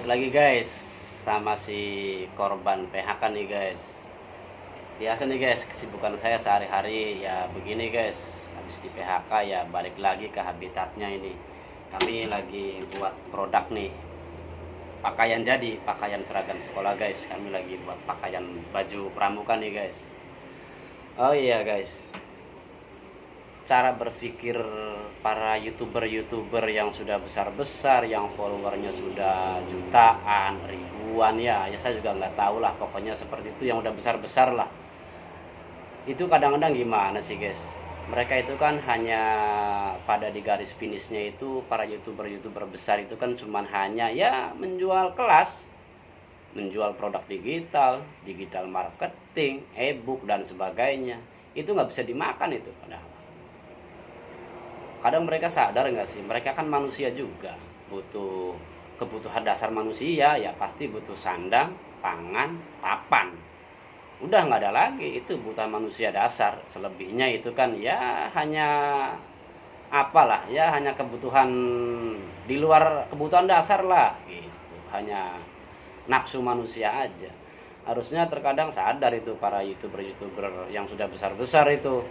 balik lagi guys sama si korban PHK nih guys. Biasa nih guys, kesibukan saya sehari-hari ya begini guys. Habis di PHK ya balik lagi ke habitatnya ini. Kami lagi buat produk nih, pakaian seragam sekolah guys. Kami lagi buat pakaian baju pramuka nih guys. Oh iya guys, cara berpikir para youtuber yang sudah besar-besar, yang followernya sudah jutaan, ribuan ya saya juga nggak tahu lah, pokoknya seperti itu, yang udah besar-besar lah. Itu kadang-kadang gimana sih guys, mereka itu kan hanya pada di garis finishnya itu, para youtuber besar itu kan cuman hanya ya menjual kelas, menjual produk digital marketing, e-book dan sebagainya. Itu nggak bisa dimakan itu padahal. Kadang mereka sadar nggak sih, mereka kan manusia juga, butuh kebutuhan dasar manusia ya, pasti butuh sandang, pangan, papan. Udah nggak ada lagi, itu kebutuhan manusia dasar. Selebihnya itu kan ya hanya apalah ya, hanya kebutuhan di luar kebutuhan dasar lah gitu, hanya nafsu manusia aja. Harusnya terkadang sadar itu para youtuber yang sudah besar itu,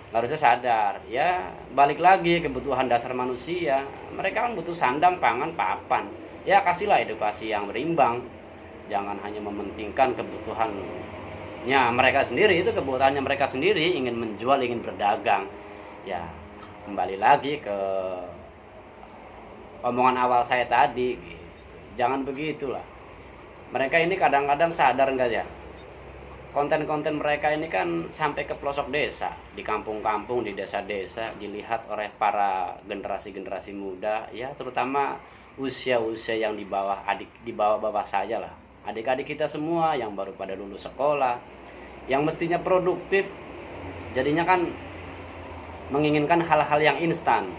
harusnya sadar ya, balik lagi kebutuhan dasar manusia. Mereka kan butuh sandang, pangan, papan. Ya kasihlah edukasi yang berimbang, jangan hanya mementingkan kebutuhannya mereka sendiri. Itu kebutuhannya mereka sendiri, ingin menjual, ingin berdagang. Ya kembali lagi ke omongan awal saya tadi gitu. Jangan begitulah. Mereka ini kadang-kadang sadar enggak ya, konten-konten mereka ini kan sampai ke pelosok desa, di kampung-kampung, di desa-desa, dilihat oleh para generasi muda ya, terutama usia-usia yang di bawah saya lah. Adik-adik kita semua yang baru pada lulus sekolah, yang mestinya produktif, jadinya kan menginginkan hal-hal yang instan.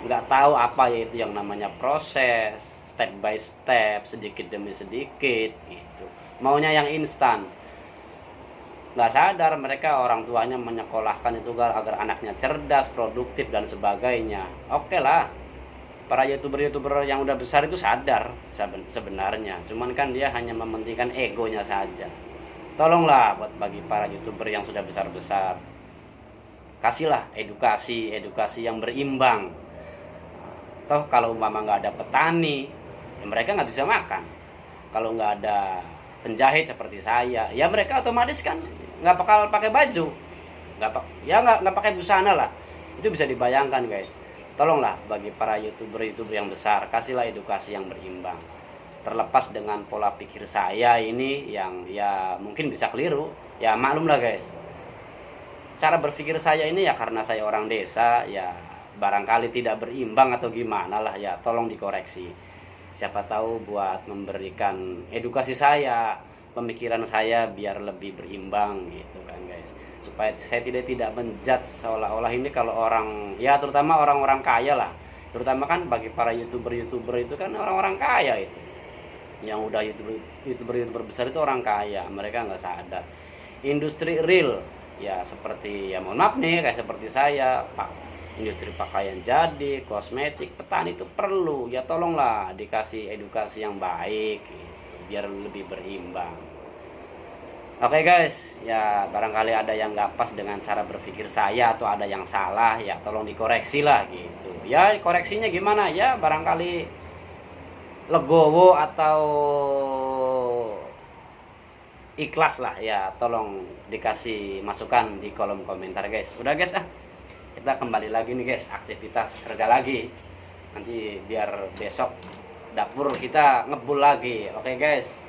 Nggak tahu apa yaitu yang namanya proses, step by step, sedikit demi sedikit gitu. Maunya yang instan. Nggak sadar mereka, orang tuanya menyekolahkan itu agar anaknya cerdas, produktif dan sebagainya. Oke lah, para youtuber yang udah besar itu sadar sebenarnya, cuman kan dia hanya mementingkan egonya saja. Tolonglah buat bagi para youtuber yang sudah besar, kasihlah edukasi yang berimbang. Toh kalau umpama nggak ada petani ya mereka nggak bisa makan. Kalau nggak ada penjahit seperti saya ya mereka otomatis kan nggak bakal pakai baju, nggak pakai busana lah. Itu bisa dibayangkan guys. Tolonglah bagi para youtuber yang besar, kasihlah edukasi yang berimbang. Terlepas dengan pola pikir saya ini yang ya mungkin bisa keliru, ya maklum lah guys. Cara berpikir saya ini ya karena saya orang desa ya, barangkali tidak berimbang atau gimana lah ya, tolong dikoreksi. Siapa tahu buat memberikan edukasi saya, pemikiran saya biar lebih berimbang gitu kan guys. Supaya saya tidak menjudge seolah-olah ini kalau orang ya, terutama orang-orang kaya lah. Terutama kan bagi para youtuber itu kan orang-orang kaya itu. Yang udah youtuber besar itu orang kaya, mereka nggak sadar. Industri real ya seperti ya, mohon maaf nih, kayak seperti saya, Pak. Industri pakaian jadi, kosmetik, petani itu perlu ya, tolonglah dikasih edukasi yang baik gitu, biar lebih berimbang. Oke guys, ya barangkali ada yang nggak pas dengan cara berpikir saya atau ada yang salah ya, tolong dikoreksi lah gitu. Ya koreksinya gimana ya, barangkali legowo atau ikhlas lah ya, tolong dikasih masukan di kolom komentar guys. Udah guys, kita kembali lagi nih guys, aktivitas kerja lagi. Nanti biar besok dapur kita ngebul lagi. Oke guys.